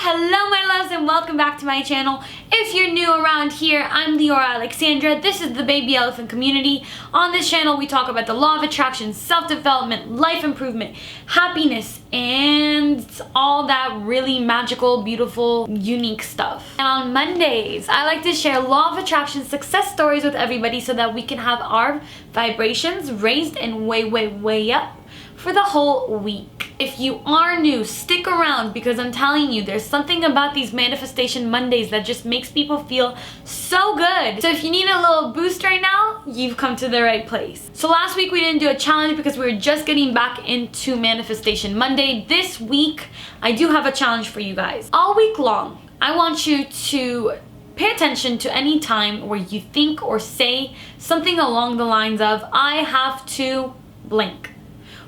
Hello my loves and welcome back to my channel. If you're new around here, I'm Leeoralexandra. This is the baby elephant community. On this channel we talk about the law of attraction, self-development, life improvement, happiness, and all that really magical, beautiful, unique stuff. And on Mondays, I like to share law of attraction success stories with everybody so that we can have our vibrations raised and way up for the whole week. If you are new, stick around because I'm telling you, there's something about these Manifestation Mondays that just makes people feel so good. So if you need a little boost right now, you've come to the right place. So last week we didn't do a challenge because we were just getting back into Manifestation Monday. This week, I do have a challenge for you guys. All week long, I want you to pay attention to any time where you think or say something along the lines of, I have to blank.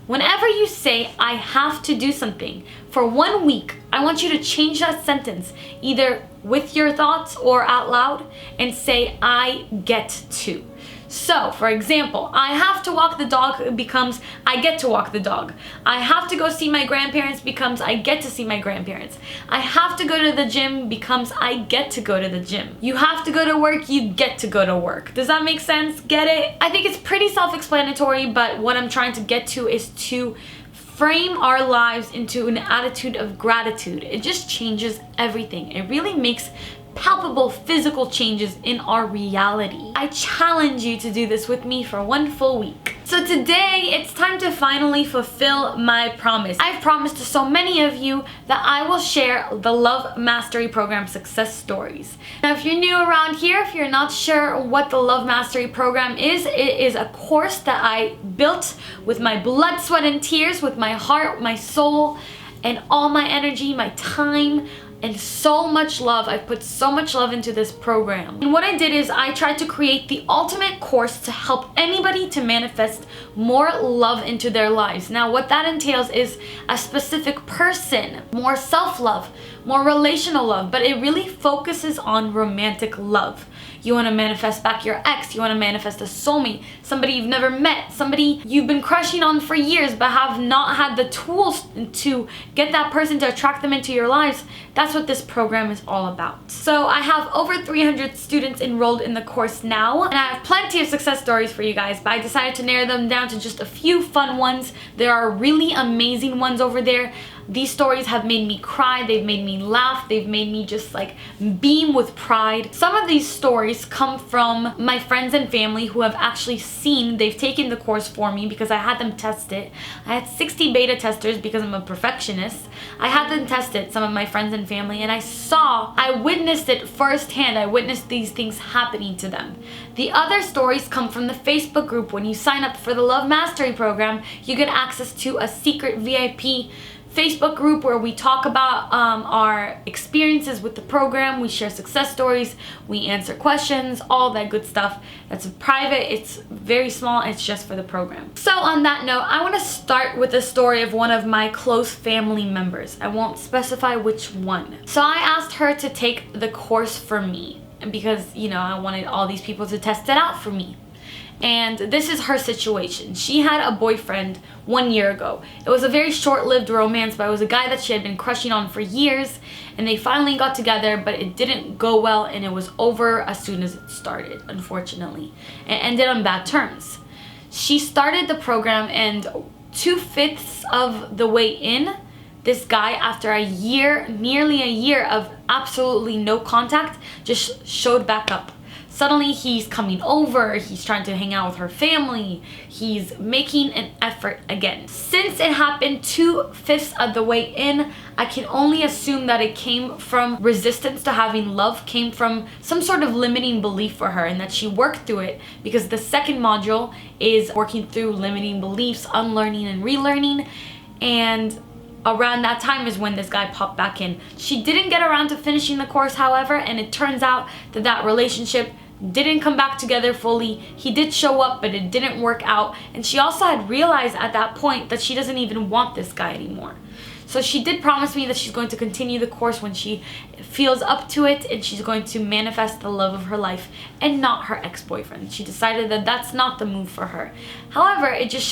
Whenever you say, I have to do something, for 1 week, I want you to change that sentence, either with your thoughts or out loud, and say, I get to. So, for example, I have to walk the dog becomes, I get to walk the dog. I have to go see my grandparents becomes, I get to see my grandparents. I have to go to the gym becomes, I get to go to the gym. You have to go to work, you get to go to work. Does that make sense? Get it? I think it's pretty self-explanatory, but what I'm trying to get to is to frame our lives into an attitude of gratitude. It just changes everything. It really makes palpable physical changes in our reality. I challenge you to do this with me for 1 full week. So today, it's time to finally fulfill my promise. I've promised to so many of you that I will share the Love Mastery Program success stories. Now, if you're new around here, if you're not sure what the Love Mastery Program is, it is a course that I built with my blood, sweat, and tears, with my heart, my soul, and all my energy, my time, and so much love. I've put so much love into this program. And what I did is I tried to create the ultimate course to help anybody to manifest more love into their lives. Now, what that entails is a specific person, more self-love, more relational love, but it really focuses on romantic love. You want to manifest back your ex, you want to manifest a soulmate, somebody you've never met, somebody you've been crushing on for years but have not had the tools to get that person to attract them into your lives. That's what this program is all about. So I have over 300 students enrolled in the course now, and I have plenty of success stories for you guys, but I decided to narrow them down to just a few fun ones. There are really amazing ones over there. These stories have made me cry, they've made me laugh, they've made me just like beam with pride. Some of these stories come from my friends and family who have actually they've taken the course for me because I had them test it. I had 60 beta testers because I'm a perfectionist. I had them test it, some of my friends and family, and I witnessed it firsthand. I witnessed these things happening to them. The other stories come from the Facebook group. When you sign up for the Love Mastery Program, you get access to a secret VIP Facebook group where we talk about our experiences with the program. We share success stories, we answer questions, all that good stuff. That's private, it's very small, it's just for the program. So on that note, I want to start with the story of one of my close family members. I won't specify which one. So I asked her to take the course for me because, you know, I wanted all these people to test it out for me. And this is her situation. She had a boyfriend 1 year ago. It was a very short-lived romance, but it was a guy that she had been crushing on for years, and they finally got together, but it didn't go well, and it was over as soon as it started, unfortunately. It ended on bad terms. She started the program, and 2/5 of the way in, this guy, after a year, nearly a year of absolutely no contact, just showed back up. Suddenly he's coming over, he's trying to hang out with her family, he's making an effort again. Since it happened 2/5 of the way in, I can only assume that it came from resistance to having love, came from some sort of limiting belief for her, and that she worked through it, because the second module is working through limiting beliefs, unlearning and relearning, and around that time is when this guy popped back in. She didn't get around to finishing the course, however, and it turns out that that relationship didn't come back together fully. He did show up, but it didn't work out. And she also had realized at that point that she doesn't even want this guy anymore. So she did promise me that she's going to continue the course when she feels up to it, and she's going to manifest the love of her life and not her ex-boyfriend. She decided that that's not the move for her. However, it just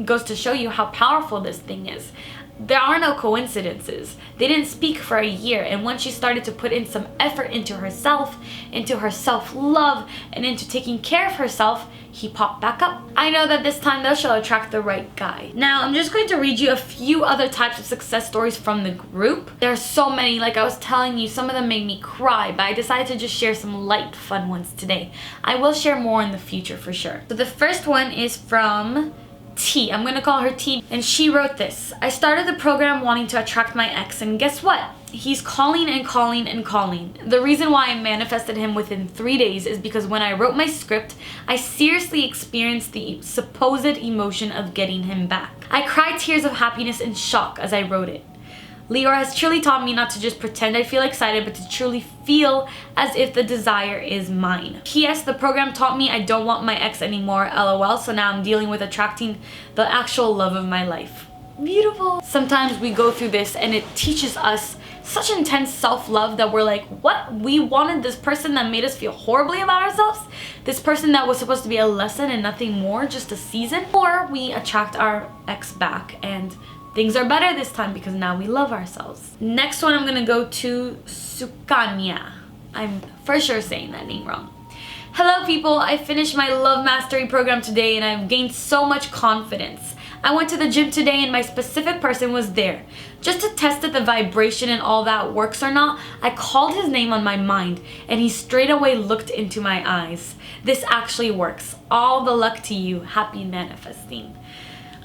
goes to show you how powerful this thing is. there are no coincidences. They didn't speak for a year, and when she started to put in some effort into herself, into her self-love, and into taking care of herself, he popped back up. I know that this time though she'll attract the right guy. Now I'm just going to read you a few other types of success stories from the group. There are so many, like I was telling you, some of them made me cry, but I decided to just share some light, fun ones today. I will share more in the future for sure. So the first one is from T. I'm gonna call her T, and she wrote this. I started the program wanting to attract my ex, and guess what? He's calling and calling and calling. The reason why I manifested him within 3 days is because when I wrote my script, I seriously experienced the supposed emotion of getting him back. I cried tears of happiness and shock as I wrote it. Leeor has truly taught me not to just pretend I feel excited, but to truly feel as if the desire is mine. P.S. The program taught me I don't want my ex anymore, lol, so now I'm dealing with attracting the actual love of my life. Beautiful. Sometimes we go through this and it teaches us such intense self-love that we're like, what? We wanted this person that made us feel horribly about ourselves? This person that was supposed to be a lesson and nothing more, just a season? Or we attract our ex back and things are better this time because now we love ourselves. Next one, I'm gonna go to Sukanya. I'm for sure saying that name wrong. Hello people, I finished my Love Mastery program today and I've gained so much confidence. I went to the gym today and my specific person was there. Just to test that the vibration and all that works or not, I called his name on my mind and he straight away looked into my eyes. This actually works. All the luck to you. Happy manifesting.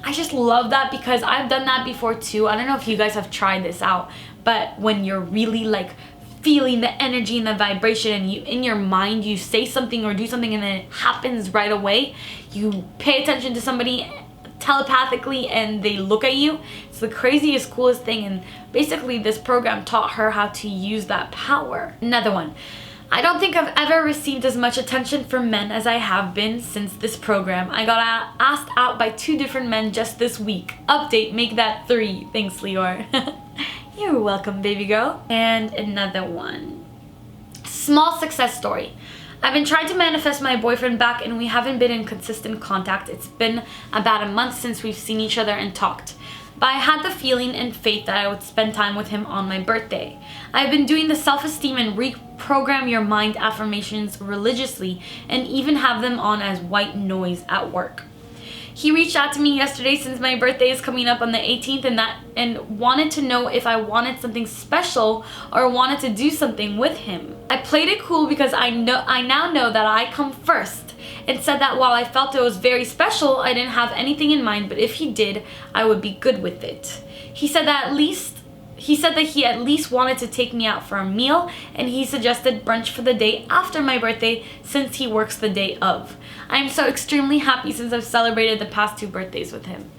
I just love that because I've done that before too. I don't know if you guys have tried this out, but when you're really like feeling the energy and the vibration and you in your mind you say something or do something and then it happens right away, you pay attention to somebody telepathically and they look at you. It's the craziest, coolest thing, and basically this program taught her how to use that power. Another one. I don't think I've ever received as much attention from men as I have been since this program. I got asked out by 2 different men just this week. Update, make that 3. Thanks, Leeor. You're welcome, baby girl. And another one. Small success story. I've been trying to manifest my boyfriend back and we haven't been in consistent contact. It's been about a month since we've seen each other and talked. But I had the feeling and faith that I would spend time with him on my birthday. I've been doing the self-esteem and reprogram your mind affirmations religiously and even have them on as white noise at work. He reached out to me yesterday since my birthday is coming up on the 18th and wanted to know if I wanted something special or wanted to do something with him. I played it cool because I now know that I come first and said that while I felt it was very special, I didn't have anything in mind, but if he did, I would be good with it. He said that he at least wanted to take me out for a meal, and he suggested brunch for the day after my birthday since he works the day of. I am so extremely happy since I've celebrated the past 2 birthdays with him.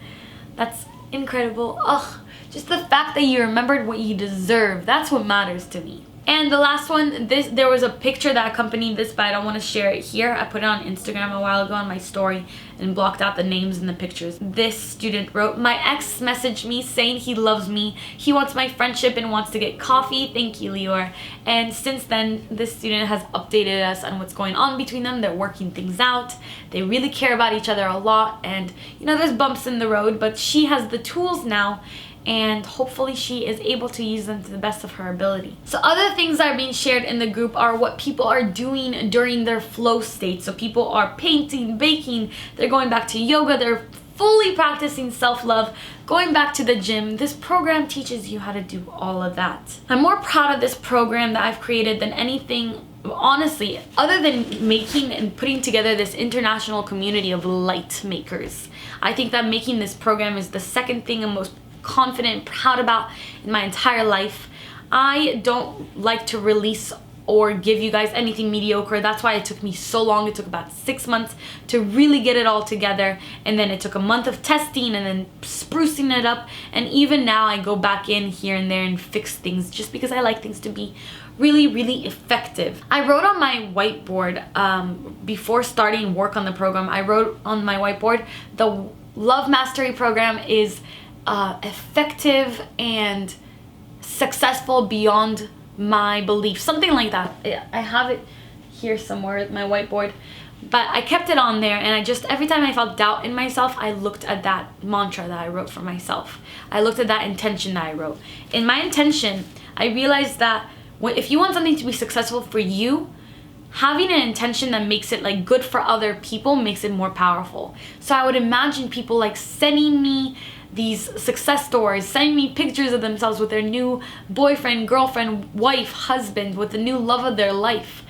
That's incredible. Ugh, just the fact that you remembered what you deserve, that's what matters to me. And the last one, there was a picture that accompanied this, but I don't want to share it here. I put it on Instagram a while ago on my story and blocked out the names and the pictures. This student wrote, my ex messaged me saying he loves me. He wants my friendship and wants to get coffee. Thank you, Leeor. And since then, this student has updated us on what's going on between them. They're working things out. They really care about each other a lot. And, you know, there's bumps in the road, but she has the tools now and hopefully she is able to use them to the best of her ability. So other things that are being shared in the group are what people are doing during their flow state. So people are painting, baking, they're going back to yoga, they're fully practicing self-love, going back to the gym. This program teaches you how to do all of that. I'm more proud of this program that I've created than anything, honestly, other than making and putting together this international community of light makers. I think that making this program is the second thing I'm most confident and proud about in my entire life. I don't like to release or give you guys anything mediocre. That's why it took me so long. It took about 6 months to really get it all together, and then it took a month of testing and then sprucing it up, and even now I go back in here and there and fix things just because I like things to be really, really effective. I wrote on my whiteboard before starting work on the program, I wrote on my whiteboard, the Love Mastery program is effective and successful beyond my belief, something like that. I have it here somewhere, my whiteboard, But I kept it on there, and I just, every time I felt doubt in myself, I looked at that mantra that I wrote for myself. I looked at that intention that I wrote. In my intention, I realized that if you want something to be successful for you, having an intention that makes it like good for other people makes it more powerful. So I would imagine people like sending me these success stories, sending me pictures of themselves with their new boyfriend, girlfriend, wife, husband, with the new love of their life.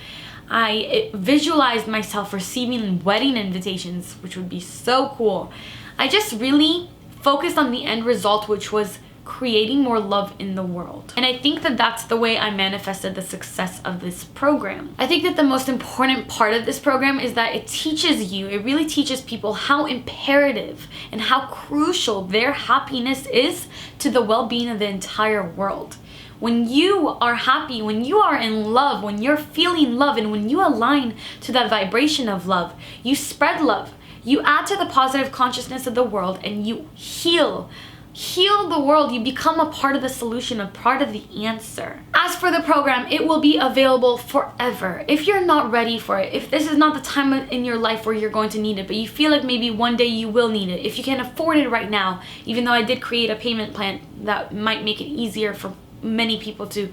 I visualized myself receiving wedding invitations, which would be so cool. I just really focused on the end result, which was creating more love in the world. And I think that that's the way I manifested the success of this program. I think that the most important part of this program is that it teaches you, it really teaches people how imperative and how crucial their happiness is to the well-being of the entire world. When you are happy, when you are in love, when you're feeling love, and when you align to that vibration of love, you spread love. You add to the positive consciousness of the world, and you heal the world. You become a part of the solution, a part of the answer. As for the program, it will be available forever. If you're not ready for it, if this is not the time in your life where you're going to need it, but you feel like maybe one day you will need it, if you can't afford it right now, even though I did create a payment plan that might make it easier for many people to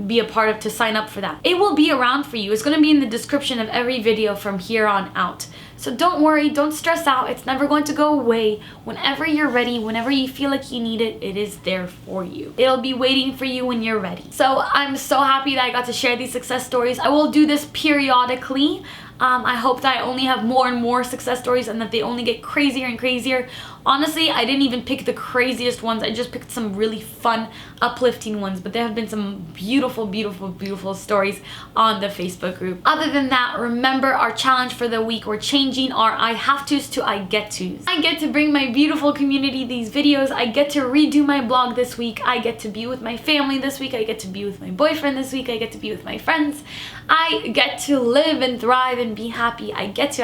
be a part of, to sign up for that. It will be around for you. It's going to be in the description of every video from here on out. So don't worry, don't stress out. It's never going to go away. Whenever you're ready, whenever you feel like you need it, it is there for you. It'll be waiting for you when you're ready. So I'm so happy that I got to share these success stories. I will do this periodically. I hope that I only have more and more success stories and that they only get crazier and crazier. Honestly, I didn't even pick the craziest ones. I just picked some really fun, uplifting ones, but there have been some beautiful, beautiful, beautiful stories on the Facebook group. Other than that, remember our challenge for the week. We're changing our I have to's to I get to's. I get to bring my beautiful community these videos. I get to redo my blog this week. I get to be with my family this week. I get to be with my boyfriend this week. I get to be with my friends. I get to live and thrive and be happy. I get to.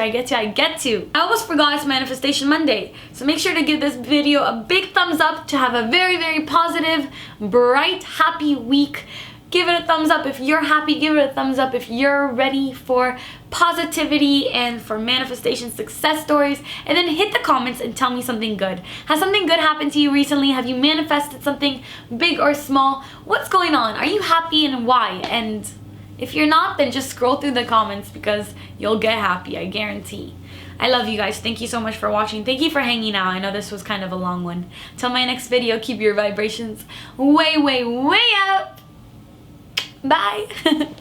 I almost forgot it's Manifestation Monday. So make sure to give this video a big thumbs up to have a very, very positive, bright, happy week. Give it a thumbs up if you're happy. Give it a thumbs up if you're ready for positivity and for manifestation success stories. And then hit the comments and tell me something good. Has something good happened to you recently? Have you manifested something big or small? What's going on? Are you happy and why? And if you're not, then just scroll through the comments because you'll get happy, I guarantee. I love you guys. Thank you so much for watching. Thank you for hanging out. I know this was kind of a long one. Till my next video, keep your vibrations way, way, way up. Bye.